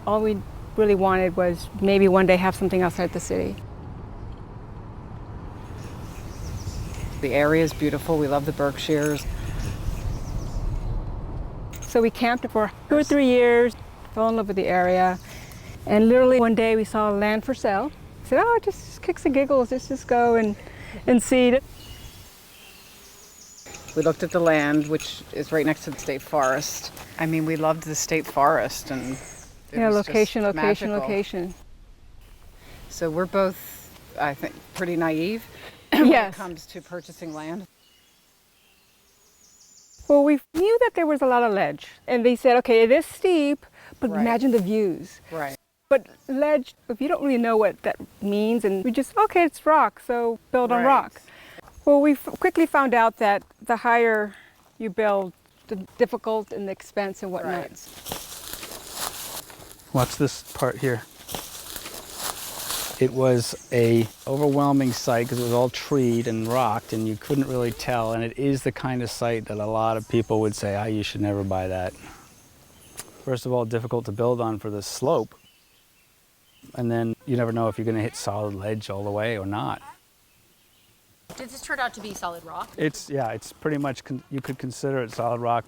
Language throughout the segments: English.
All we really wanted was maybe one day have something outside the city. The area is beautiful. We love the Berkshires. So we camped for 2 or 3 years, fell in love with the area, and literally one day we saw land for sale. I said, oh, just kicks and giggles, let's just go and see it. We looked at the land, which is right next to the state forest. I mean, we loved the state forest, and yeah, location. So we're both, I think, pretty naive when Yes. it comes to purchasing land. Well, we knew that there was a lot of ledge, and they said, okay, it is steep, but Right. imagine the views. Right. But ledge, if you don't really know what that means, and we just, okay, it's rock, so build on Right. rock. Well, we quickly found out that the higher you build, the difficult and the expense and whatnot. Right. Watch this part here. It was a overwhelming site because it was all treed and rocked and you couldn't really tell, and it is the kind of site that a lot of people would say, you should never buy that. First of all, difficult to build on for the slope, and then you never know if you're going to hit solid ledge all the way or not. Did this turn out to be solid rock? It's pretty much, you could consider it solid rock.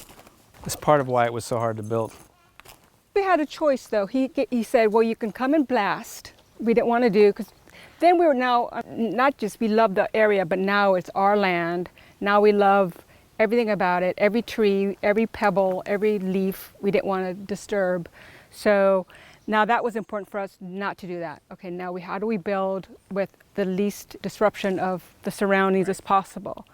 It's part of why it was so hard to build. We had a choice though. He said, well, you can come and blast. We didn't want to do, because then we were now, not just we love the area, but now it's our land. Now we love everything about it, every tree, every pebble, every leaf we didn't want to disturb. So now that was important for us not to do that. Okay, now how do we build with the least disruption of the surroundings as possible?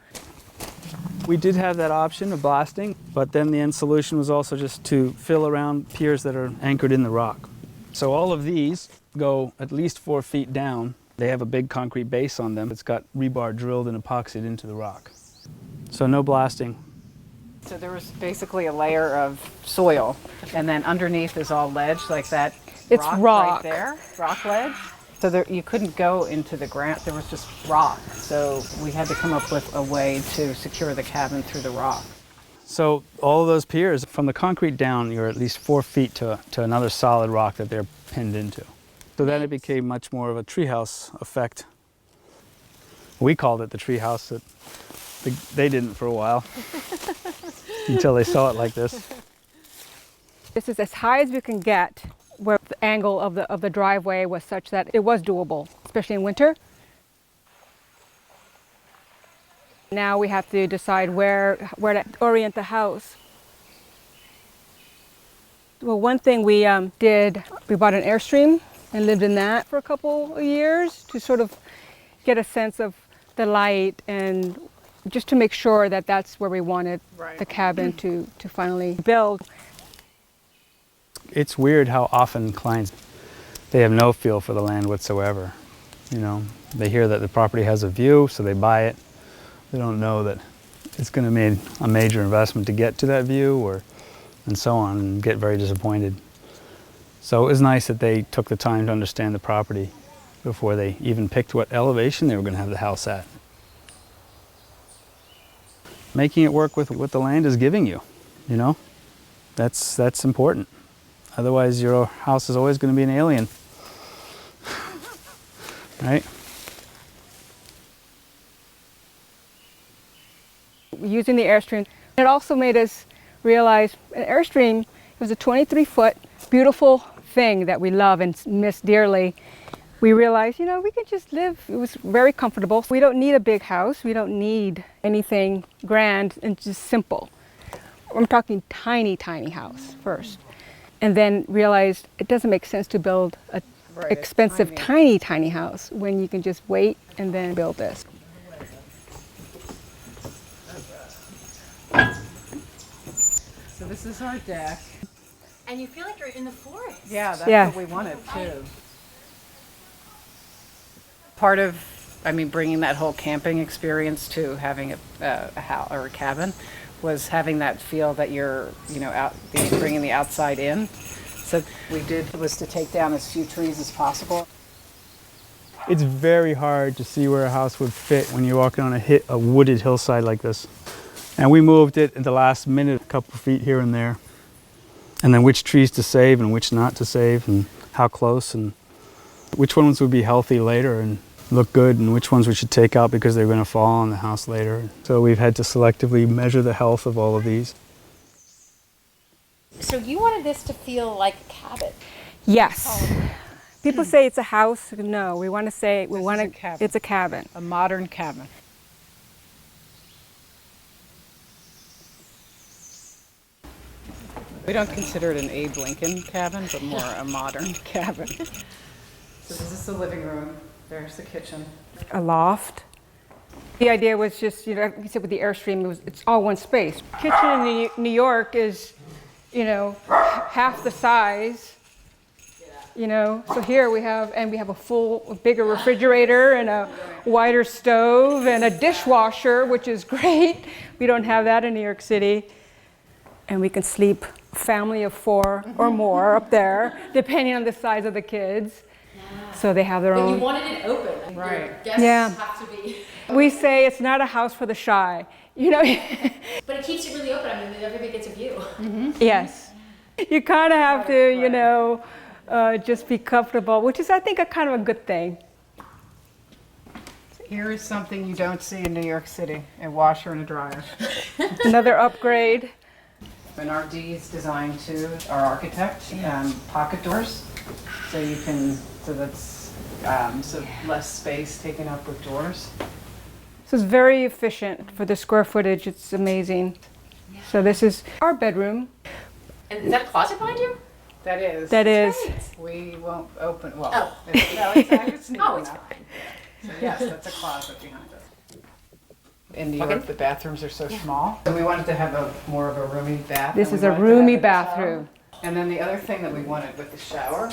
We did have that option of blasting, but then the end solution was also just to fill around piers that are anchored in the rock. So all of these go at least 4 feet down. They have a big concrete base on them. It's got rebar drilled and epoxied into the rock. So no blasting. So there was basically a layer of soil, and then underneath is all ledge, like that. It's rock. Right there, rock ledge. So there, you couldn't go into the ground. There was just rock. So we had to come up with a way to secure the cabin through the rock. So all of those piers, from the concrete down, you're at least 4 feet to another solid rock that they're pinned into. So then it became much more of a treehouse effect. We called it the treehouse. They didn't for a while, until they saw it like this. This is as high as we can get, where the angle of the driveway was such that it was doable, especially in winter. Now we have to decide where to orient the house. Well, one thing we did, we bought an Airstream and lived in that for a couple of years to sort of get a sense of the light and just to make sure that that's where we wanted the cabin to finally build. It's weird how often clients, they have no feel for the land whatsoever. You know, they hear that the property has a view, so they buy it. They don't know that it's going to be a major investment to get to that view, and so on, and get very disappointed. So it was nice that they took the time to understand the property before they even picked what elevation they were going to have the house at. Making it work with what the land is giving you, you know, that's important. Otherwise, your house is always going to be an alien, right? Using the Airstream, it also made us realize an Airstream was a 23-foot beautiful thing that we love and miss dearly. We realized, you know, we could just live. It was very comfortable. We don't need a big house. We don't need anything grand, and just simple. I'm talking tiny, tiny house first. And then realized it doesn't make sense to build an expensive, tiny house when you can just wait and then build this. So this is our deck. And you feel like you're in the forest. Yeah, that's what we wanted too. Part of, bringing that whole camping experience to having a house or a cabin was having that feel that you're, bringing the outside in. So we did was to take down as few trees as possible. It's very hard to see where a house would fit when you're walking on a wooded hillside like this. And we moved it at the last minute, a couple of feet here and there. And then which trees to save and which not to save, and how close, and which ones would be healthy later and look good, and which ones we should take out because they're going to fall on the house later. So we've had to selectively measure the health of all of these. So you wanted this to feel like a cabin. Yes. People say it's a house. No, we want to say it's a cabin. A modern cabin. We don't consider it an Abe Lincoln cabin, but more a modern cabin. So this is the living room. There's the kitchen. A loft. The idea was just, like you said, with the Airstream, it's all one space. Kitchen in New York is, half the size. So here we have a bigger refrigerator and a wider stove and a dishwasher, which is great. We don't have that in New York City. And we can sleep a family of 4 or more up there, depending on the size of the kids. So they have their But own. you wanted it open. Right. Your guests Yeah. have to be. We say it's not a house for the shy. But it keeps it really open. I mean, everybody gets a view. Yes. You kind of have to, just be comfortable, which is, I think, a kind of a good thing. Here is something you don't see in New York City, a washer and a dryer. Another upgrade. And our D's designed to our architect, pocket doors, so that's less space taken up with doors. So it's very efficient for the square footage. It's amazing. So this is our bedroom. And is that a closet behind you? That is. That is. We won't open, well, Oh. it's neat Oh, it's enough. So yes, that's a closet behind us. In New York, the bathrooms are so small. And we wanted to have more of a roomy bath. This and is we a wanted to have roomy a bathroom. shower. And then the other thing that we wanted with the shower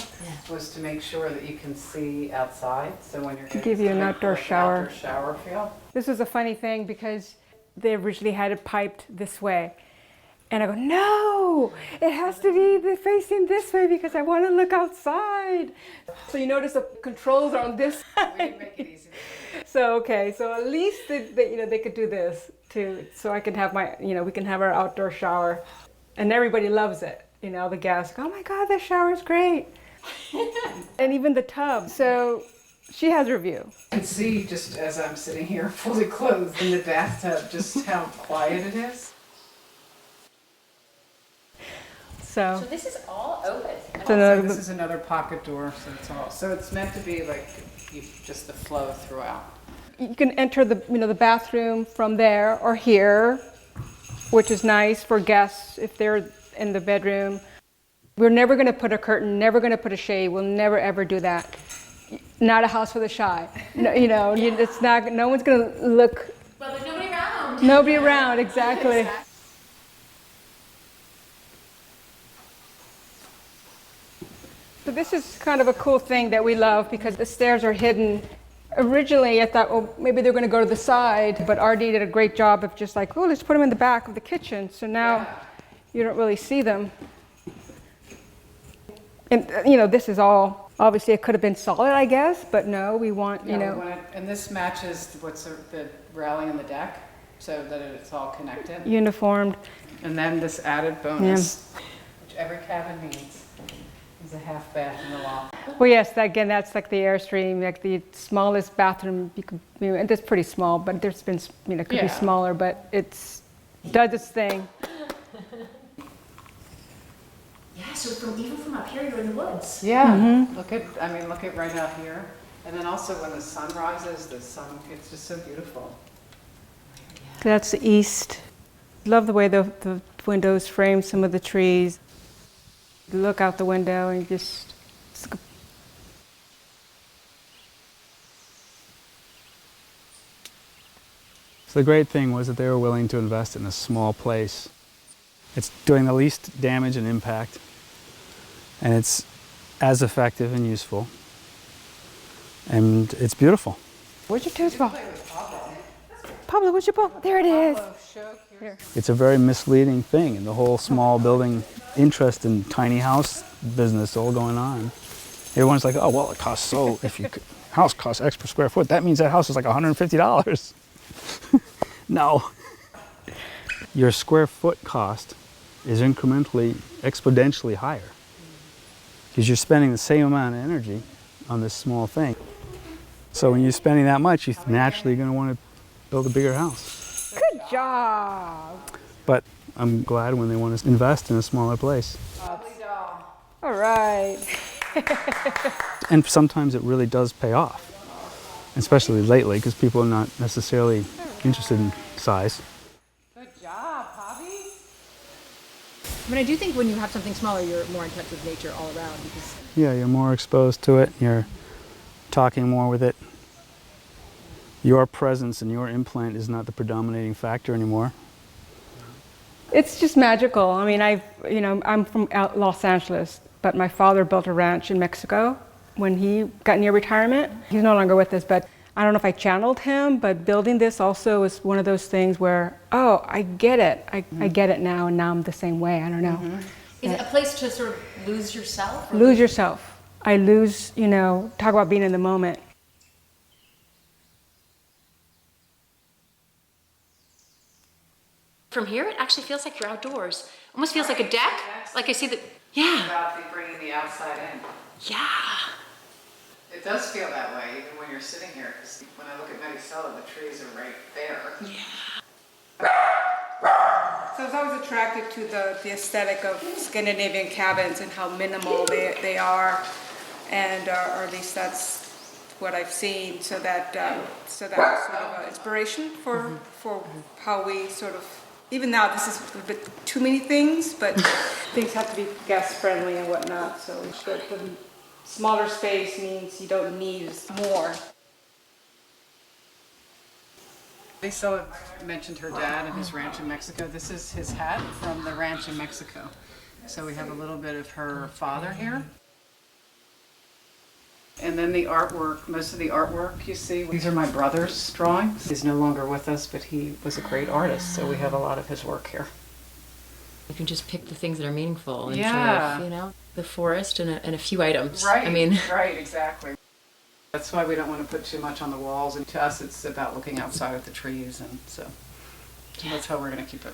was to make sure that you can see outside. So when you're give you an outdoor shower. Outdoor shower feel. This is a funny thing because they originally had it piped this way. And I go, no, it has to be facing this way because I want to look outside. So you notice the controls are on this We side. didn't make it easy. So, okay, so at least they could do this too. So I can have we can have our outdoor shower. And everybody loves it. The guests go, oh my God, this shower is great. And even the tub. So she has her view. You can see just as I'm sitting here fully clothed in the bathtub just how quiet it is. So So this is all open. So This is another pocket door, so it's meant to be like just the flow throughout. you can enter the bathroom from there or here, which is nice for guests if they're in the bedroom. We're never going to put a curtain, never going to put a shade. We'll never ever do that. Not a house for the shy. No, it's not. No one's going to look. Well, there's nobody around. Nobody around, exactly. So this is kind of a cool thing that we love because the stairs are hidden. Originally, I thought, well, maybe they're going to go to the side, but RD did a great job of just like, oh, let's put them in the back of the kitchen. So now you don't really see them. And, this is all, obviously it could have been solid, I guess, but no, we want, And this matches the railing in the deck so that it's all connected. uniformed. And then this added bonus, which every cabin needs, is a half bath in the loft. Well, yes, that's like the Airstream, like the smallest bathroom you could, and it's pretty small, but there's been, it could be smaller, but does its thing. Yeah, so even from up here, you're in the woods. Yeah, look at right out here. And then also when the sun rises, it's just so beautiful. That's the east. Love the way the windows frame some of the trees. You look out the window and just. So the great thing was that they were willing to invest in a small place. It's doing the least damage and impact, and it's as effective and useful, and it's beautiful. Where's your tennis ball? Pablo, where's your ball? There it is. Here. It's a very misleading thing, and the whole small building interest in tiny house business all going on. Everyone's like, oh, well, it costs so, house costs X per square foot, that means that house is like $150. No. Your square foot cost is incrementally, exponentially higher. Because you're spending the same amount of energy on this small thing. So when you're spending that much, you're naturally going to want to build a bigger house. Good job. But I'm glad when they want to invest in a smaller place. All right. And sometimes it really does pay off, especially lately, because people are not necessarily interested in size. Good job, Hobby. I mean, I do think when you have something smaller, you're more in touch with nature all around because Yeah, you're more exposed to it, you're talking more with it. Your presence and your implant is not the predominating factor anymore. It's just magical. I mean, I'm from Los Angeles, but my father built a ranch in Mexico when he got near retirement. He's no longer with us, but I don't know if I channeled him, but building this also is one of those things where, oh, I get it. I get it now, and now I'm the same way. I don't know. is it a place to sort of lose yourself? Or Lose yourself. I lose, talk about being in the moment. From here, it actually feels like you're outdoors. Almost feels like a deck. Like I see the, yeah, About bringing the outside in. yeah. It does feel that way even when you're sitting here, because when I look at Maricela, the trees are right there. So I was always attracted to the aesthetic of Scandinavian cabins and how minimal they are, and or at least that's what I've seen. So that was sort of an inspiration for how we sort of. Even now, this is a bit too many things, but things have to be guest friendly and whatnot. So the smaller space means you don't need more. Maricela mentioned her dad and his ranch in Mexico. This is his hat from the ranch in Mexico. So we have a little bit of her father here. And then the artwork, most of the artwork you see, these are my brother's drawings. He's no longer with us, but he was a great artist, so we have a lot of his work here. You can just pick the things that are meaningful and Yeah. sort of, the forest and a few items. Right, I mean, right, exactly. That's why we don't want to put too much on the walls, and to us it's about looking outside at the trees, and so that's how we're going to keep it.